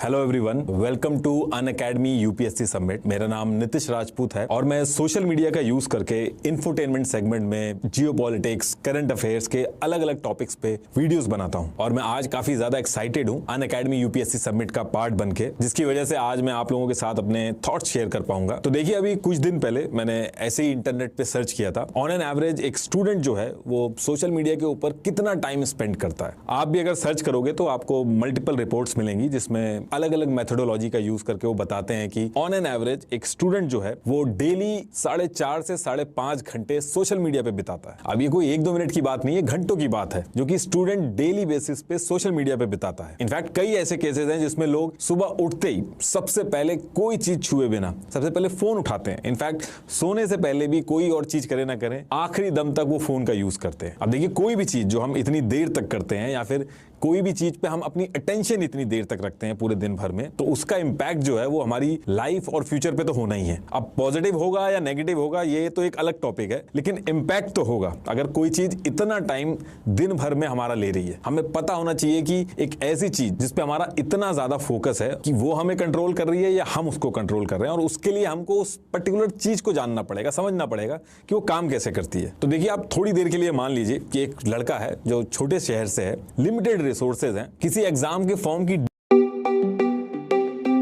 Hello everyone, welcome to Unacademy UPSC summit. मेरा नाम नितिश राजपूत है और मैं सोशल मीडिया का यूज करके इंफोटेनमेंट सेगमेंट में जियोपॉलिटिक्स, करंट अफेयर्स के अलग अलग टॉपिक्स पे वीडियोस बनाता हूं। और मैं आज काफी ज्यादा एक्साइटेड हूं अनअकैडमी यूपीएससी समिट का पार्ट बनके, जिसकी वजह से आज मैं आप लोगों के साथ अपने थॉट्स शेयर कर पाऊंगा। तो देखिए, अभी कुछ दिन पहले मैंने ऐसे ही इंटरनेट पे सर्च किया था, ऑन एन एवरेज एक स्टूडेंट जो है वो सोशल मीडिया के ऊपर कितना टाइम स्पेंड करता है। आप भी अगर सर्च करोगे तो आपको मल्टीपल रिपोर्ट्स मिलेंगी जिसमें अलग अलग मेथोडोलॉजी का यूज करके वो बताते हैं कि ऑन एन एवरेज एक स्टूडेंट जो है वो डेली 4.5 से 5.5 घंटे सोशल मीडिया पे बिताता है। अब ये कोई 1-2 मिनट की बात नहीं है, घंटों की बात है जो कि स्टूडेंट डेली बेसिस पे सोशल मीडिया पे बिताता है। इनफैक्ट कई ऐसे केसेस हैं जिसमें लोग सुबह उठते ही सबसे पहले कोई चीज छुए बिना सबसे पहले फोन उठाते हैं। इनफैक्ट सोने से पहले भी कोई और चीज करे ना करें, आखिरी दम तक वो फोन का यूज करते हैं। अब देखिए, कोई भी चीज जो हम इतनी देर तक करते हैं या फिर कोई भी चीज पे हम अपनी अटेंशन इतनी देर तक रखते हैं पूरे दिन भर में, तो उसका इंपैक्ट जो है वो हमारी लाइफ और फ्यूचर पे तो होना ही है। अब पॉजिटिव होगा या नेगेटिव होगा ये तो एक अलग टॉपिक है, लेकिन इंपैक्ट तो होगा। अगर कोई चीज इतना टाइम दिन भर में हमारा ले रही है, हमें पता होना चाहिए कि एक ऐसी चीज जिसपे हमारा इतना ज्यादा फोकस है कि वो हमें कंट्रोल कर रही है या हम उसको कंट्रोल कर रहे हैं, और उसके लिए हमको उस पर्टिकुलर चीज को जानना पड़ेगा, समझना पड़ेगा कि वो काम कैसे करती है। तो देखिए, आप थोड़ी देर के लिए मान लीजिए कि एक लड़का है जो छोटे शहर से है, लिमिटेड रिसोर्सेज हैं, किसी एग्जाम के फॉर्म की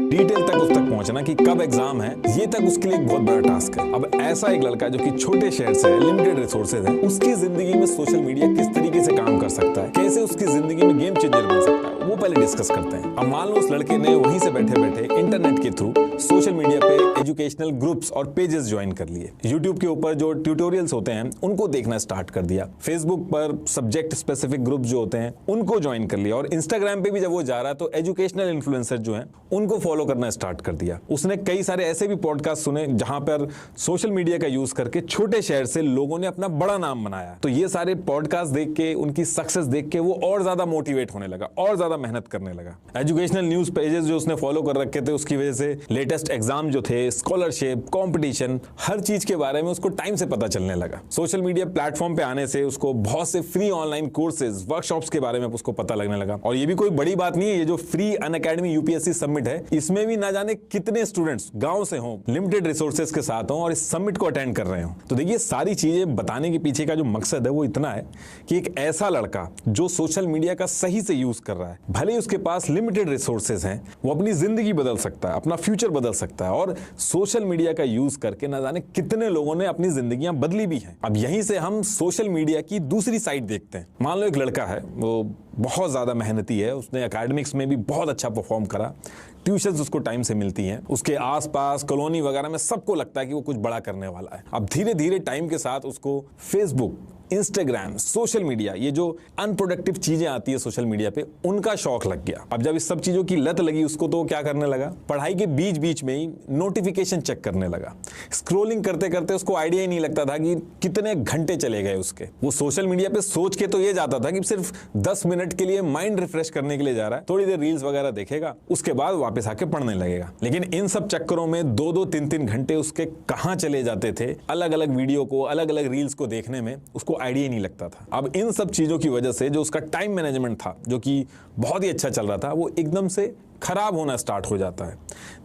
डिटेल तक उस तक पहुंचना कि कब एग्जाम है, ये तक उसके लिए एक बहुत बड़ा टास्क है। अब ऐसा एक लड़का जो कि छोटे शहर से है, लिमिटेड रिसोर्सेज है, उसकी जिंदगी में सोशल मीडिया किस तरीके से काम कर सकता है, कैसे उसकी जिंदगी में गेम चेंजर बन सकता है, वो पहले डिस्कस करते हैं। अब मान लो उस लड़के ने वहीं से बैठे बैठे इंटरनेट के थ्रू सोशल मीडिया पे एजुकेशनल ग्रुप्स और पेजेस ज्वाइन कर लिए। यूट्यूब के ऊपर जो ट्यूटोरियल्स होते हैं उनको देखना स्टार्ट कर दिया। फेसबुक पर सब्जेक्ट स्पेसिफिक ग्रुप जो होते हैं उनको ज्वाइन कर लिया। और इंस्टाग्राम पे भी जब वो जा रहा है तो एजुकेशनल इन्फ्लुएंसर जो हैं उनको फॉलो करना स्टार्ट कर दिया। उसने कई सारे ऐसे भी पॉडकास्ट सुने जहां पर सोशल मीडिया का यूज करके छोटे शहर से लोगों ने अपना बड़ा नाम बनाया। तो ये सारे पॉडकास्ट देख के, उनकी सक्सेस देख के वो और ज्यादा मोटिवेट होने लगा, और ज्यादा मेहनत करने लगा। एजुकेशनल न्यूज पेजेस जो उसने फॉलो कर रखे थे, उसकी वजह से लेटेस्ट एग्जाम जो थे, स्कॉलरशिप, कंपटीशन, हर चीज के बारे में उसको टाइम से पता चलने लगा। सोशल मीडिया प्लेटफॉर्म पे आने से उसको बहुत से फ्री ऑनलाइन कोर्सेज, वर्कशॉप्स के बारे में उसको पता लगने लगा। और ये भी कोई बड़ी बात नहीं है, ये जो फ्री अनअकैडमी यूपीएससी समिट है, इसमें भी ना जाने कितने स्टूडेंट्स गांव से हों, लिमिटेड रिसोर्सेज के साथ हों और इस समिट को अटेंड कर रहे हों। तो देखिए, सारी चीजें बताने के पीछे का जो मकसद है वो इतना है कि एक ऐसा लड़का जो सोशल मीडिया का सही से यूज कर रहा है, भले ही उसके पास लिमिटेड रिसोर्सेज हैं, वो अपनी जिंदगी बदल सकता है, अपना फ्यूचर बदल सकता है। और सोशल मीडिया का यूज करके ना जाने कितने लोगों ने अपनी जिंदगियां बदली भी हैं। अब यहीं से हम सोशल मीडिया की दूसरी साइड देखते हैं। मान लो एक लड़का है, वो बहुत ज्यादा मेहनती है, उसने एकेडमिक्स में भी बहुत अच्छा परफॉर्म करा, ट्यूशन्स उसको टाइम से मिलती हैं, उसके आसपास कॉलोनी वगैरह में सबको लगता है कि वो कुछ बड़ा करने वाला है। अब धीरे धीरे टाइम के साथ उसको फेसबुक, इंस्टाग्राम, सोशल मीडिया, ये जो अनप्रोडक्टिव चीजें आती है सोशल मीडिया पे, उनका शौक लग गया। अब जब इस सब चीजों की लत लगी उसको, तो क्या करने लगा, पढ़ाई के बीच बीच में ही नोटिफिकेशन चेक करने लगा। स्क्रोलिंग करते करते उसको आइडिया ही नहीं लगता था कि कितने घंटे चले गए उसके। वो सोशल मीडिया पे सोच के तो ये जाता था कि सिर्फ 10 मिनट के लिए माइंड रिफ्रेश करने के लिए जा रहा है, थोड़ी देर रील्स वगैरह देखेगा, उसके बाद वापस आके पढ़ने लगेगा। लेकिन इन सब चक्करों में 2-2, 3-3 घंटे उसके कहां चले जाते थे अलग अलग वीडियो को, अलग अलग रील्स को देखने में, उसको आइडिया ही नहीं लगता था। अब इन सब चीजों की वजह से जो उसका टाइम मैनेजमेंट था, जो कि बहुत ही अच्छा चल रहा था, वो एकदम से खराब होना स्टार्ट हो जाता है।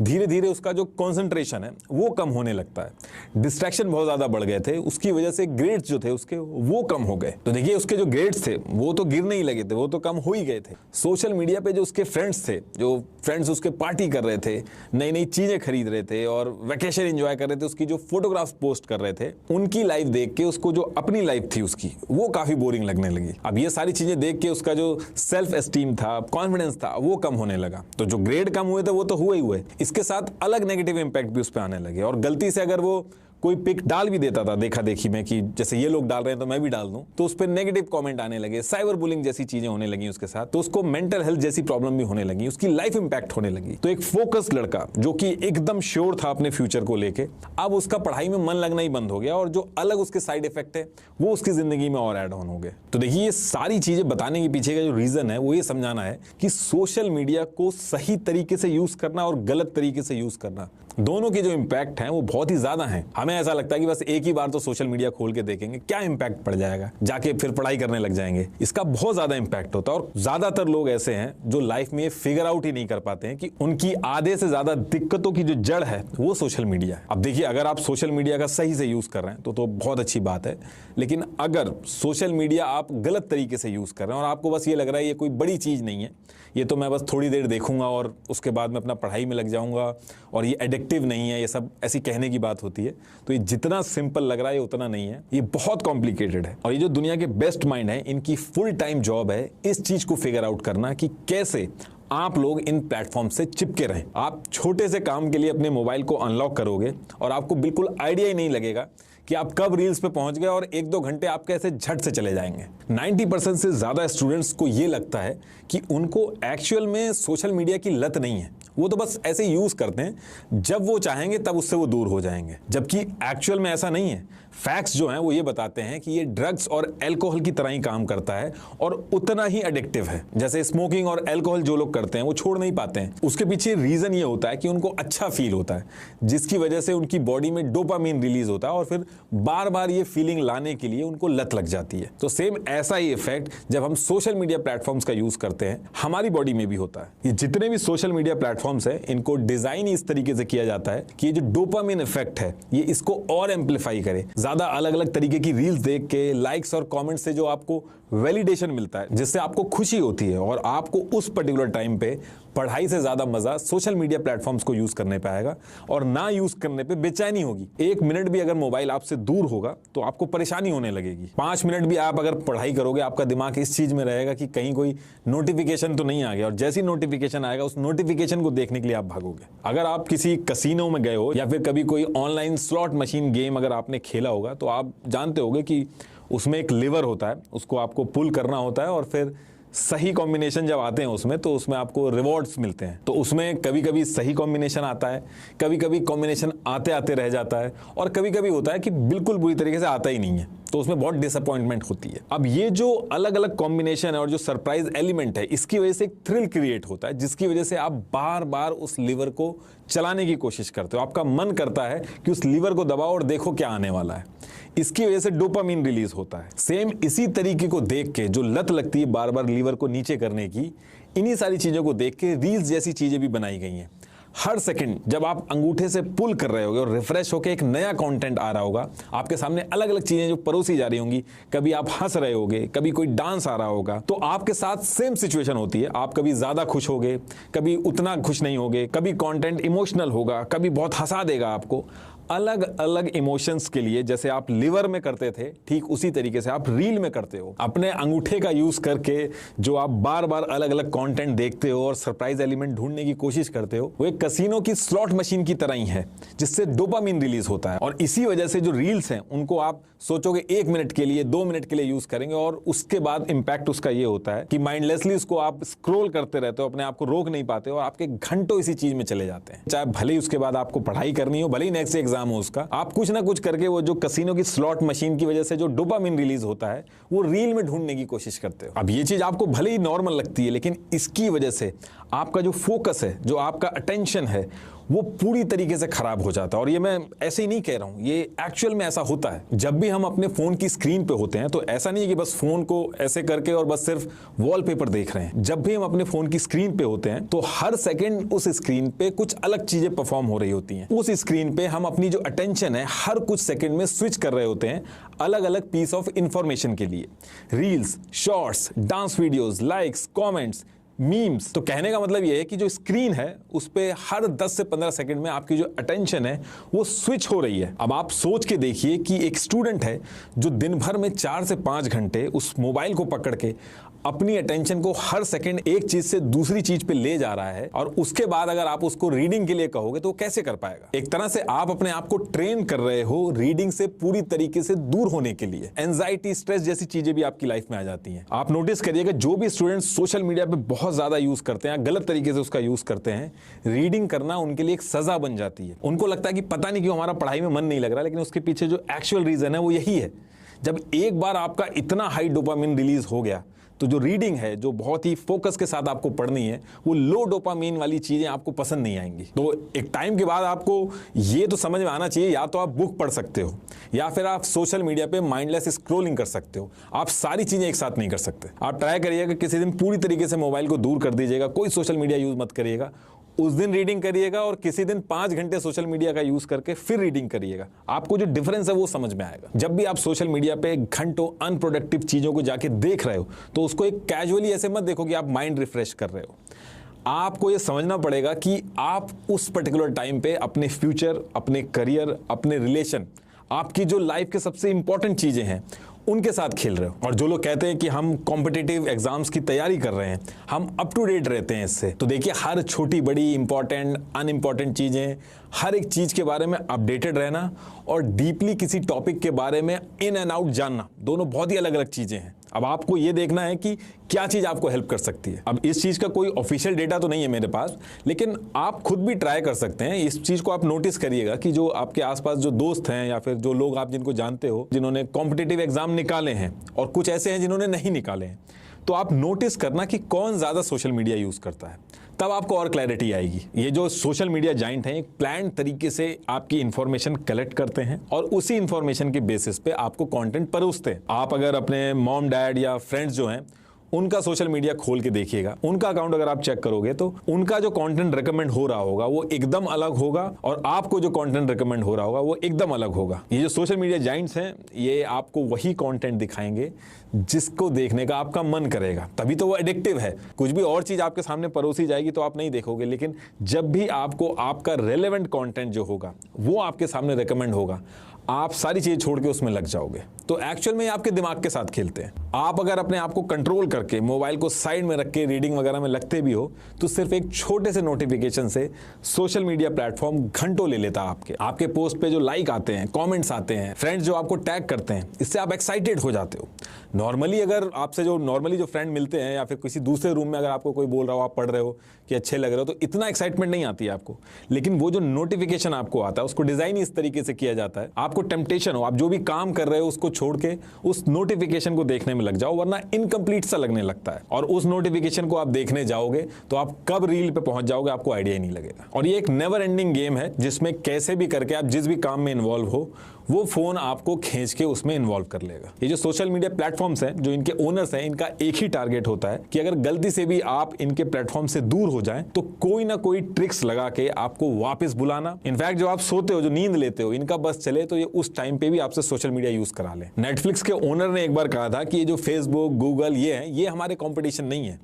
धीरे धीरे उसका जो कंसंट्रेशन है वो कम होने लगता है। डिस्ट्रैक्शन बहुत ज्यादा बढ़ गए थे, उसकी वजह से ग्रेड्स जो थे उसके वो कम हो गए। तो देखिए, उसके जो ग्रेड्स थे वो तो गिरने ही लगे थे, वो तो कम हो ही गए थे। सोशल मीडिया पे जो उसके फ्रेंड्स थे, जो फ्रेंड्स उसके पार्टी कर रहे थे, नई नई चीजें खरीद रहे थे और वेकेशन एंजॉय कर रहे थे, उसकी जो फोटोग्राफ्स पोस्ट कर रहे थे, उनकी लाइफ देख के उसको जो अपनी लाइफ थी उसकी, वो काफी बोरिंग लगने लगी। अब ये सारी चीजें देख के उसका जो सेल्फ एस्टीम था, कॉन्फिडेंस था, वो कम होने लगा। तो जो ग्रेड कम हुए थे वो तो हुए ही हुए, इसके साथ अलग नेगेटिव इंपैक्ट भी उस पर आने लगे। और गलती से अगर वो कोई पिक डाल भी देता था देखा देखी में कि जैसे ये लोग डाल रहे हैं तो मैं भी डाल दूं, तो उस पर नेगेटिव कमेंट आने लगे, साइबर बुलिंग जैसी चीजें होने लगी उसके साथ, तो उसको मेंटल हेल्थ जैसी प्रॉब्लम भी होने लगी, उसकी लाइफ इंपैक्ट होने लगी। तो एक फोकस्ड लड़का जो कि एकदम श्योर था अपने फ्यूचर को लेके, अब उसका पढ़ाई में मन लगना ही बंद हो गया, और जो अलग उसके साइड इफेक्ट है वो उसकी जिंदगी में और ऐड ऑन हो गए। तो देखिए, ये सारी चीजें बताने के पीछे का जो रीजन है वो ये समझाना है कि सोशल मीडिया को सही तरीके से यूज करना और गलत तरीके से यूज करना, दोनों के जो इंपैक्ट हैं वो बहुत ही ज्यादा हैं। हमें हमें ऐसा लगता है कि बस एक ही बार तो सोशल मीडिया खोल के देखेंगे, क्या इंपैक्ट पड़ जाएगा, जाके फिर पढ़ाई करने लग जाएंगे। इसका बहुत ज्यादा इंपैक्ट होता है और ज्यादातर लोग ऐसे हैं जो लाइफ में ये फिगर आउट ही नहीं कर पाते हैं कि उनकी आधे से ज्यादा दिक्कतों की जो जड़ है वो सोशल मीडिया है। अब देखिए, अगर आप सोशल मीडिया का सही से यूज कर रहे हैं तो बहुत अच्छी बात है, लेकिन अगर सोशल मीडिया आप गलत तरीके से यूज कर रहे हैं और आपको बस ये लग रहा है ये कोई बड़ी चीज नहीं है, ये तो मैं बस थोड़ी देर देखूंगा और उसके बाद मैं अपना पढ़ाई में लग जाऊंगा और ये एडिक्टिव नहीं है, ये सब ऐसी कहने की बात होती है, तो ये जितना सिंपल लग रहा है ये उतना नहीं है, ये बहुत कॉम्प्लिकेटेड है। और ये जो दुनिया के बेस्ट माइंड है, इनकी फुल टाइम जॉब है इस चीज को फिगर आउट करना कि कैसे आप लोग इन प्लेटफॉर्म से चिपके रहें। आप छोटे से काम के लिए अपने मोबाइल को अनलॉक करोगे और आपको बिल्कुल आइडिया ही नहीं लगेगा कि आप कब रील्स पे पहुंच गए और 1-2 घंटे आप कैसे झट से चले जाएंगे। 90% से ज्यादा स्टूडेंट्स को ये लगता है कि उनको एक्चुअल में सोशल मीडिया की लत नहीं है, वो तो बस ऐसे यूज करते हैं, जब वो चाहेंगे तब उससे वो दूर हो जाएंगे, जबकि एक्चुअल में ऐसा नहीं है। फैक्ट्स जो हैं वो ये बताते हैं कि ये ड्रग्स और अल्कोहल की तरह ही काम करता है और उतना ही एडिक्टिव है। जैसे स्मोकिंग और अल्कोहल जो लोग करते हैं वो छोड़ नहीं पाते हैं, उसके पीछे रीजन ये होता है कि उनको अच्छा फील होता है, जिसकी वजह से उनकी बॉडी में डोपामिन रिलीज होता है और फिर बार बार ये फीलिंग लाने के लिए उनको लत लग जाती है। तो सेम ऐसा ही इफेक्ट जब हम सोशल मीडिया प्लेटफॉर्म्स का यूज करते हैं हमारी बॉडी में भी होता है। ये जितने भी सोशल मीडिया प्लेटफॉर्म्स है इनको डिजाइन इस तरीके से किया जाता है कि ये जो डोपामिन इफेक्ट है ये इसको और एम्पलीफाई करे। ज्यादा अलग अलग तरीके की रील्स देख के, लाइक्स और कमेंट्स से जो आपको वैलिडेशन मिलता है, जिससे आपको खुशी होती है और आपको उस पर्टिकुलर टाइम पे पढ़ाई से ज्यादा मजा सोशल मीडिया प्लेटफॉर्म्स को यूज करने पे आएगा और ना यूज करने पे बेचैनी होगी। 1 मिनट भी अगर मोबाइल आपसे दूर होगा तो आपको परेशानी होने लगेगी। 5 मिनट भी आप अगर पढ़ाई करोगे आपका दिमाग इस चीज में रहेगा कि कहीं कोई नोटिफिकेशन तो नहीं आ गया, और जैसी नोटिफिकेशन आएगा उस नोटिफिकेशन को देखने के लिए आप भागोगे। अगर आप किसी कसिनो में गए हो या फिर कभी कोई ऑनलाइन स्लॉट मशीन गेम अगर आपने खेला होगा तो आप जानते होगे कि उसमें एक लीवर होता है, उसको आपको पुल करना होता है और फिर सही कॉम्बिनेशन जब आते हैं उसमें तो उसमें आपको रिवॉर्ड्स मिलते हैं। तो उसमें कभी कभी सही कॉम्बिनेशन आता है, कभी कभी कॉम्बिनेशन आते आते रह जाता है और कभी कभी होता है कि बिल्कुल बुरी तरीके से आता ही नहीं है, तो उसमें बहुत डिसअपॉइंटमेंट होती है। अब ये जो अलग अलग कॉम्बिनेशन है और जो सरप्राइज एलिमेंट है इसकी वजह से एक थ्रिल क्रिएट होता है, जिसकी वजह से आप बार बार उस लीवर को चलाने की कोशिश करते हो। आपका मन करता है कि उस लीवर को दबाओ और देखो क्या आने वाला है। इसकी वजह से डोपामिन रिलीज होता है। सेम इसी तरीके को देख के जो लत लगती है बार बार लीवर को नीचे करने की, इन्हीं सारी चीजों को देख के रील्स जैसी चीजें भी बनाई गई हैं। हर सेकंड जब आप अंगूठे से पुल कर रहे होगे और रिफ्रेश होकर एक नया कंटेंट आ रहा होगा, आपके सामने अलग अलग चीजें जो परोसी जा रही होंगी, कभी आप हंस रहे होगे, कभी कोई डांस आ रहा होगा, तो आपके साथ सेम सिचुएशन होती है। आप कभी ज्यादा खुश होगे, कभी उतना खुश नहीं होगे, कभी कंटेंट इमोशनल होगा, कभी बहुत हंसा देगा आपको। अलग अलग इमोशंस के लिए जैसे आप लिवर में करते थे, ठीक उसी तरीके से आप रील में करते हो। अपने अंगूठे का यूज करके जो आप बार बार अलग अलग कंटेंट देखते हो और सरप्राइज एलिमेंट ढूंढने की कोशिश करते हो, वो एक कसिनो की स्लॉट मशीन की तरह ही है, जिससे डोपामिन रिलीज होता है। और इसी वजह से जो रील्स हैं उनको आप सोचोगे 1 मिनट के लिए, 2 मिनट के लिए यूज करेंगे और उसके बाद इंपैक्ट उसका ये होता है कि माइंडलेसली उसको आप स्क्रॉल करते रहते हो, अपने आप को रोक नहीं पाते हो और आपके घंटों इसी चीज में चले जाते हैं। चाहे भले ही उसके बाद आपको पढ़ाई करनी हो, भले ही नेक्स्ट एग्जाम हो उसका, आप कुछ ना कुछ करके वो जो कसिनो की स्लॉट मशीन की वजह से जो डोपामिन रिलीज होता है वो रील में ढूंढने की कोशिश करते हो। अब ये चीज आपको भले ही नॉर्मल लगती है, लेकिन इसकी वजह से आपका जो फोकस है, जो आपका अटेंशन है, वो पूरी तरीके से खराब हो जाता है। और ये मैं ऐसे ही नहीं कह रहा हूं, ये एक्चुअल में ऐसा होता है। जब भी हम अपने फोन की स्क्रीन पे होते हैं तो ऐसा नहीं है कि बस फोन को ऐसे करके और बस सिर्फ वॉलपेपर देख रहे हैं। जब भी हम अपने फोन की स्क्रीन पे होते हैं तो हर सेकंड उस स्क्रीन पे कुछ अलग चीजें परफॉर्म हो रही होती हैं। उस स्क्रीन पे हम अपनी जो अटेंशन है हर कुछ सेकंड में स्विच कर रहे होते हैं अलग अलग पीस ऑफ इंफॉर्मेशन के लिए। Reels, shorts, dance videos, likes, comments, memes. तो कहने का मतलब ये है कि जो स्क्रीन है उस पे हर 10 से 15 सेकंड में आपकी जो अटेंशन है वो स्विच हो रही है। अब आप सोच के देखिए कि एक स्टूडेंट है जो दिन भर में 4 से 5 घंटे उस मोबाइल को पकड़ के अपनी अटेंशन को हर सेकंड एक चीज से दूसरी चीज पे ले जा रहा है, और उसके बाद अगर आप उसको रीडिंग के लिए कहोगे तो वो कैसे कर पाएगा। एक तरह से आप अपने आप को ट्रेन कर रहे हो रीडिंग से पूरी तरीके से दूर होने के लिए। एंजाइटी, स्ट्रेस जैसी चीजें भी आपकी लाइफ में आ जाती हैं। आप नोटिस करिएगा जो भी स्टूडेंट सोशल मीडिया पे बहुत ज्यादा यूज करते हैं, गलत तरीके से उसका यूज करते हैं, रीडिंग करना उनके लिए एक सजा बन जाती है। उनको लगता है कि पता नहीं क्यों हमारा पढ़ाई में मन नहीं लग रहा, लेकिन उसके पीछे जो एक्चुअल रीजन है वो यही है। जब एक बार आपका इतना हाई डोपामिन रिलीज हो गया तो जो रीडिंग है, जो बहुत ही फोकस के साथ आपको पढ़नी है, वो लो डोपामीन वाली चीजें आपको पसंद नहीं आएंगी। तो एक टाइम के बाद आपको ये तो समझ में आना चाहिए, या तो आप बुक पढ़ सकते हो या फिर आप सोशल मीडिया पे माइंडलेस स्क्रॉलिंग कर सकते हो। आप सारी चीजें एक साथ नहीं कर सकते। आप ट्राई करिएगा किसी दिन पूरी तरीके से मोबाइल को दूर कर दीजिएगा, कोई सोशल मीडिया यूज मत करिएगा, उस दिन रीडिंग करिएगा, और किसी दिन 5 घंटे सोशल मीडिया का यूज करके फिर रीडिंग करिएगा। आपको जो डिफरेंस है वो समझ में आएगा। जब भी आप सोशल मीडिया पे घंटों अनप्रोडक्टिव चीजों को जाके देख रहे हो तो उसको एक कैजुअली ऐसे मत देखो कि आप माइंड रिफ्रेश कर रहे हो। आपको ये समझना पड़ेगा कि आप उस पर्टिकुलर टाइम पे अपने फ्यूचर, अपने करियर, अपने रिलेशन, आपकी जो लाइफ के सबसे इंपॉर्टेंट चीजें हैं उनके साथ खेल रहे हो। और जो लोग कहते हैं कि हम कॉम्पिटिटिव एग्जाम्स की तैयारी कर रहे हैं, हम अप टू डेट रहते हैं इससे, तो देखिए हर छोटी बड़ी इंपॉर्टेंट अनइम्पॉर्टेंट चीजें, हर एक चीज के बारे में अपडेटेड रहना और डीपली किसी टॉपिक के बारे में इन एंड आउट जानना, दोनों बहुत ही अलग अलग चीजें हैं। अब आपको ये देखना है कि क्या चीज आपको हेल्प कर सकती है। अब इस चीज का कोई ऑफिशियल डेटा तो नहीं है मेरे पास, लेकिन आप खुद भी ट्राई कर सकते हैं। इस चीज को आप नोटिस करिएगा कि जो आपके आसपास जो दोस्त हैं या फिर जो लोग आप जिनको जानते हो जिन्होंने कॉम्पिटिटिव एग्जाम निकाले हैं, और कुछ ऐसे हैं जिन्होंने नहीं निकाले हैं, तो आप नोटिस करना कि कौन ज्यादा सोशल मीडिया यूज करता है, तब आपको और क्लैरिटी आएगी। ये जो सोशल मीडिया जाइंट हैं, एक प्लान तरीके से आपकी इंफॉर्मेशन कलेक्ट करते हैं और उसी इंफॉर्मेशन के बेसिस पे आपको कंटेंट परोसते हैं। आप अगर अपने मॉम डैड या फ्रेंड्स जो हैं उनका सोशल मीडिया खोल के देखिएगा, उनका अकाउंट अगर आप चेक करोगे तो उनका जो कंटेंट रिकमेंड हो रहा होगा वो एकदम अलग होगा, और आपको जो कंटेंट रिकमेंड हो रहा होगा वो एकदम अलग होगा। ये जो सोशल मीडिया जाइंट्स हैं, ये आपको वही कंटेंट दिखाएंगे जिसको देखने का आपका मन करेगा, तभी तो वो एडिक्टिव है। कुछ भी और चीज आपके सामने परोसी जाएगी तो आप नहीं देखोगे, लेकिन जब भी आपको आपका रेलेवेंट कंटेंट जो होगा वो आपके सामने रिकमेंड होगा, आप सारी चीजें छोड़ के उसमें लग जाओगे। तो एक्चुअल में आपके दिमाग के साथ खेलते हैं। आप अगर अपने आप को कंट्रोल करके मोबाइल को साइड में रख के रीडिंग वगैरह में लगते भी हो, तो सिर्फ एक छोटे से नोटिफिकेशन से सोशल मीडिया प्लेटफॉर्म घंटों ले लेता है आपके पोस्ट पे जो लाइक आते हैं, कमेंट्स आते हैं, फ्रेंड्स जो आपको टैग करते हैं, इससे आप एक्साइटेड हो जाते हो। नॉर्मली अगर आपसे जो नॉर्मली जो फ्रेंड मिलते हैं या फिर किसी दूसरे रूम में अगर आपको कोई बोल रहा हो, आप पढ़ रहे हो कि अच्छे लग रहे हो, तो इतना एक्साइटमेंट नहीं आती है आपको। लेकिन वो जो नोटिफिकेशन आपको आता है उसको डिजाइन इस तरीके से किया जाता है, आपको टेम्पटेशन हो, आप जो भी काम कर रहे हो उसको छोड़ के उस नोटिफिकेशन को देखने में लग जाओ, वरना इनकम्प्लीट सा लगने लगता है। और उस नोटिफिकेशन को आप देखने जाओगे तो आप कब रील पे पहुंच जाओगे आपको आइडिया ही नहीं लगेगा। और ये एक नेवर एंडिंग गेम है जिसमें कैसे भी करके आप जिस भी काम में इन्वॉल्व हो वो फोन आपको खींच के उसमें इन्वॉल्व कर लेगा। ये जो सोशल मीडिया प्लेटफॉर्म्स हैं, जो इनके ओनर्स हैं, इनका एक ही टारगेट होता है कि अगर गलती से भी आप इनके प्लेटफॉर्म से दूर हो जाएं तो कोई ना कोई ट्रिक्स लगा के आपको वापस बुलाना। इनफैक्ट जो आप सोते हो, जो नींद लेते हो, इनका बस चले तो ये उस टाइम पे भी आपसे सोशल मीडिया यूज करा ले। नेटफ्लिक्स के ओनर ने एक बार कहा था कि ये जो फेसबुक, गूगल ये हमारे कॉम्पिटिशन नहीं है,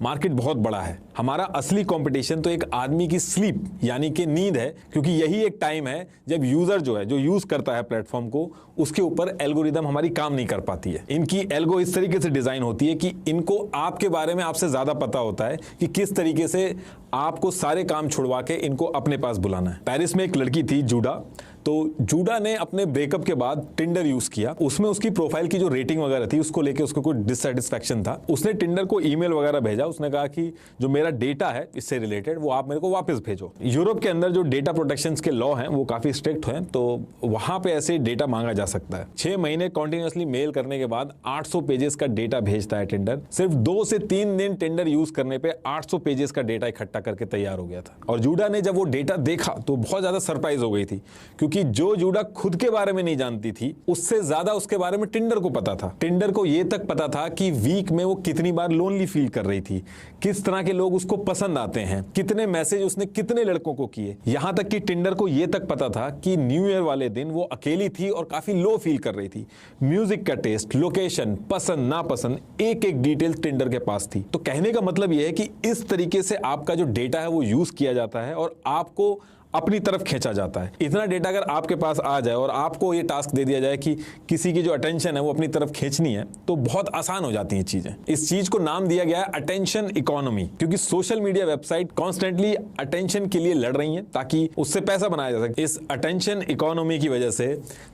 मार्केट बहुत बड़ा है। हमारा असली कंपटीशन तो एक आदमी की स्लीप यानी कि नींद है, क्योंकि यही एक टाइम है जब यूजर जो है, जो यूज करता है प्लेटफॉर्म को, उसके ऊपर एल्गोरिदम हमारी काम नहीं कर पाती है। इनकी एल्गो इस तरीके से डिजाइन होती है कि इनको आपके बारे में आपसे ज्यादा पता होता है कि किस तरीके से आपको सारे काम छुड़वा के इनको अपने पास बुलाना है। पेरिस में एक लड़की थी जूडा, तो जूडा ने अपने ब्रेकअप के बाद टिंडर यूज किया। उसमें उसकी प्रोफाइल की जो रेटिंग वगैरह थी उसको लेके उसको कोई डिससेटिस्फैक्शन था। उसने टिंडर को ईमेल वगैरह भेजा, उसने कहा कि जो मेरा डेटा है इससे रिलेटेड वो आप मेरे को वापस भेजो। यूरोप के अंदर जो डेटा प्रोटेक्शन के लॉ हैं वो काफी स्ट्रिक्ट हैं, तो वहां पे ऐसे डेटा मांगा जा सकता है। 6 महीने कॉन्टिन्यूसली मेल करने के बाद 800 पेजेस का डेटा भेजता है टिंडर। सिर्फ 2 से 3 दिन टिंडर यूज करने पे 800 पेजेस का डेटा इकट्ठा करके तैयार हो गया था। और जूडा ने जब वो डेटा देखा तो बहुत ज्यादा सरप्राइज हो गई थी, क्योंकि जो जूडा खुद के बारे में नहीं जानती थी उससे ज्यादा उसके बारे में टिंडर को पता था। टिंडर को यह तक पता था कि वीक में वो कितनी बार लोनली फील कर रही थी, किस तरह के लोग उसको पसंद आते हैं, कितने मैसेज उसने कितने लड़कों को किए। यहां तक कि टिंडर को यह तक पता था कि न्यू ईयर वाले दिन वो अकेली थी और काफी लो फील कर रही थी। म्यूजिक का टेस्ट, लोकेशन, पसंद नापसंद, एक एक डिटेल टिंडर के पास थी। तो कहने का मतलब यह है कि इस तरीके से आपका जो डेटा है वो यूज किया जाता है और आपको अपनी तरफ खींचा जाता है। इतना डेटा अगर आपके पास आ जाए और आपको ये टास्क दे दिया जाए कि किसी की जो अटेंशन है वो अपनी तरफ खींचनी है, तो बहुत आसान हो जाती हैं चीजें। इस चीज को नाम दिया गया है अटेंशन इकोनॉमी, क्योंकि social media website constantly attention के लिए लड़ रही हैं ताकि उससे पैसा बनाया जा सके। इस अटेंशन इकोनॉमी की वजह से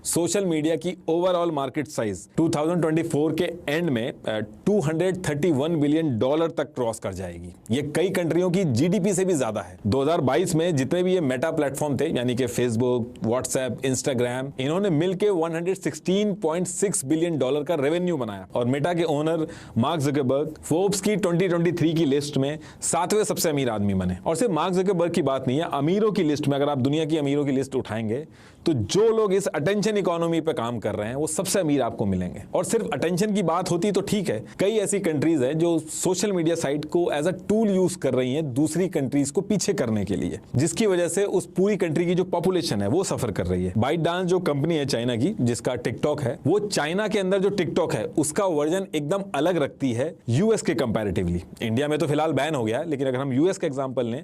सोशल मीडिया की ओवरऑल मार्केट साइज 2024 के एंड में $231 बिलियन तक क्रॉस कर जाएगी। ये कई कंट्रियों की जीडीपी से भी ज्यादा है। 2022 में जितने भी ये मेटा प्लेटफॉर्म थे, यानी कि फेसबुक, व्हाट्सएप, इंस्टाग्राम, इन्होंने मिलकर $116.6 बिलियन का रेवेन्यू बनाया। और मेटा के ओनर मार्क ज़करबर्ग फोर्ब्स की 2023 की लिस्ट में 7वें सबसे अमीर आदमी बने। और सिर्फ मार्क ज़करबर्ग की बात नहीं है, अमीरों की लिस्ट में अगर आप दुनिया की अमीरों की लिस्ट उठाएंगे तो जो लोग इस अटेंशन इकोनॉमी पे काम कर रहे हैं वो सबसे अमीर आपको मिलेंगे। और सिर्फ अटेंशन की बात होती तो ठीक है, कई ऐसी कंट्रीज हैं जो सोशल मीडिया साइट को एज अ टूल यूज कर रही हैं दूसरी कंट्रीज को पीछे करने के लिए, जिसकी वजह से उस पूरी कंट्री की जो पॉपुलेशन है वो सफर कर रही है। बाइटडांस जो कंपनी है चाइना की, जिसका टिकटॉक है, वो चाइना के अंदर जो टिकटॉक है उसका वर्जन एकदम अलग रखती है यूएस के कंपैरेटिवली। इंडिया में तो फिलहाल बैन हो गया है, लेकिन अगर हम यूएस का एग्जांपल लें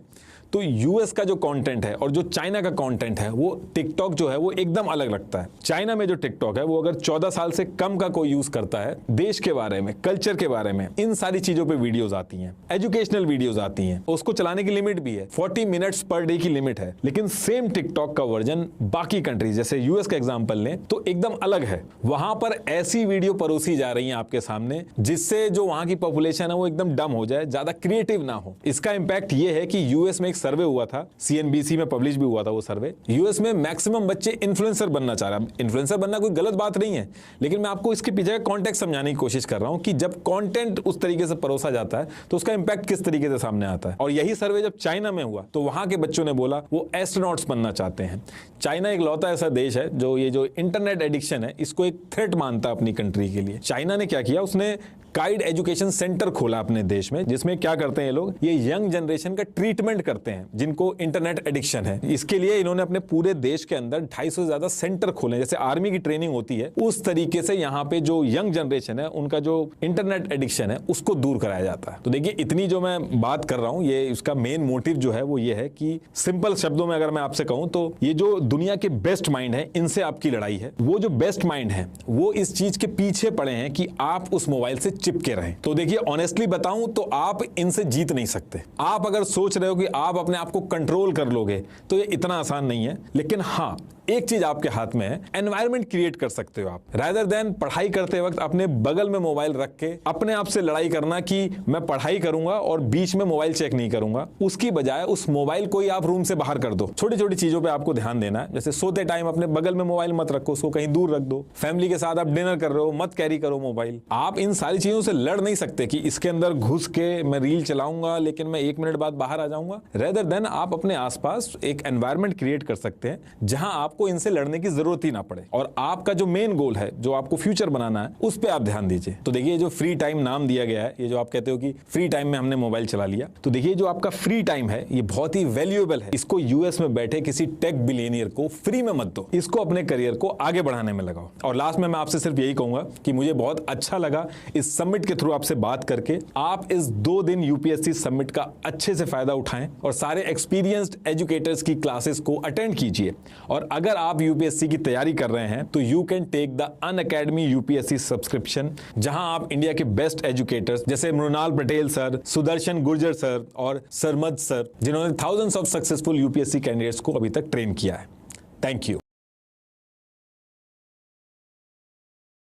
तो यूएस का जो कंटेंट है और जो चाइना का कंटेंट है वो टिकटॉक जो है वो एकदम अलग लगता है। चाइना में जो टिकटॉक है वो अगर 14 साल से कम का कोई यूज करता है, देश के बारे में, कल्चर के बारे में, इन सारी चीजों पे वीडियोस आती हैं, एजुकेशनल वीडियोस आती हैं, उसको चलाने की लिमिट भी है, 40 मिनट्स पर डे की लिमिट है। लेकिन सेम टिकटॉक का वर्जन बाकी कंट्रीज जैसे यूएस का एग्जांपल लें तो एकदम अलग है। वहां पर ऐसी वीडियो परोसी जा रही है आपके सामने जिससे जो वहां की पॉपुलेशन है वो एकदम डम हो जाए, ज्यादा क्रिएटिव ना हो। इसका इंपैक्ट ये है कि यूएस में एक सर्वे हुआ था, सीएनबीसी में पब्लिश भी हुआ था वो सर्वे। यूएस में मैक्सिमम बच्चे इन्फ्लुएंसर बनना चाह रहे हैं। इन्फ्लुएंसर बनना कोई गलत बात नहीं है, लेकिन मैं आपको इसके पीछे का कॉन्टेक्स्ट समझाने की कोशिश कर रहा हूं कि जब कंटेंट उस तरीके से परोसा जाता है तो उसका इंपैक्ट किस तरीके से सामने आता है। और यही सर्वे जब चाइना में हुआ तो वहां के बच्चों ने बोला वो एस्ट्रोनॉट्स बनना चाहते हैं। चाइना एक लौता ऐसा देश है जो ये जो इंटरनेट एडिक्शन है इसको एक थ्रेट मानता है अपनी कंट्री के लिए। चाइना ने क्या किया, उसने काइड एजुकेशन सेंटर खोला अपने देश में, जिसमें क्या करते हैं ये लोग, ये यंग जनरेशन का ट्रीटमेंट करते हैं जिनको इंटरनेट एडिक्शन है। इसके लिए इन्होंने अपने पूरे देश के अंदर 250 से ज्यादा सेंटर खोले। जैसे आर्मी की ट्रेनिंग होती है उस तरीके से यहाँ पे जो यंग जनरेशन है उनका जो इंटरनेट एडिक्शन है उसको दूर कराया जाता है। तो देखिए, इतनी जो मैं बात कर रहा हूँ ये इसका मेन मोटिव जो है वो ये है कि सिंपल शब्दों में अगर मैं आपसे कहूँ तो ये जो दुनिया के बेस्ट माइंड है इनसे आपकी लड़ाई है। वो जो बेस्ट माइंड है वो इस चीज के पीछे पड़े हैं कि आप उस मोबाइल से चिपके रहें। तो देखिए, ऑनेस्टली बताऊं तो आप इनसे जीत नहीं सकते। आप अगर सोच रहे हो कि आप अपने आप को कंट्रोल कर लोगे तो ये इतना आसान नहीं है। लेकिन हाँ, एक चीज आपके हाथ में है, एनवायरनमेंट क्रिएट कर सकते हो आप। रादर देन पढ़ाई करते वक्त अपने बगल में मोबाइल रख के अपने आप से लड़ाई करना कि मैं पढ़ाई करूंगा और बीच में मोबाइल चेक नहीं करूंगा, उसकी बजाय उस मोबाइल को ही आप रूम से बाहर कर दो। छोटी छोटी चीजों पे आपको ध्यान देना है। जैसे सोते टाइम अपने बगल में मोबाइल मत रखो, उसको कहीं दूर रख दो। फैमिली के साथ आप डिनर कर रहे हो, मत कैरी करो मोबाइल। आप इन सारी चीजों से लड़ नहीं सकते कि इसके अंदर घुस के मैं रील चलाऊंगा लेकिन मैं 1 मिनट बाद बाहर आ जाऊंगा। रेदर देन आप अपने आसपास एक एनवायरनमेंट क्रिएट कर सकते हैं जहां आपको इनसे लड़ने की जरूरत ही ना पड़े। और आपका जो मेन गोल है, जो आपको फ्यूचर बनाना है, उस पर आप ध्यान दीजिए। तो देखिए, जो फ्री टाइम नाम दिया गया है, ये जो आप कहते हो कि फ्री टाइम में हमने मोबाइल चला लिया, तो देखिए जो आपका फ्री टाइम है ये बहुत ही वैल्यूएबल है। इसको यूएस में बैठे किसी टेक बिलियनियर को फ्री में मत दो, इसको अपने करियर को आगे बढ़ाने में लगाओ। और लास्ट में मैं आपसे सिर्फ यही कहूंगा कि मुझे बहुत अच्छा लगा इस समिट के थ्रू आपसे बात करके। आप इस 2 दिन यूपीएससी समिट का अच्छे से फायदा उठाएं और सारे एक्सपीरियंस्ड एजुकेटर्स की क्लासेस को अटेंड कीजिए। और अगर आप यूपीएससी की तैयारी कर रहे हैं तो you can take the Unacademy UPSC subscription, जहां आप इंडिया के बेस्ट एजुकेटर्स जैसे मृणाल पटेल सर, सुदर्शन गुर्जर सर और सरमद सर, जिन्होंने thousands of successful UPSC candidates को अभी तक ट्रेन किया है। Thank you.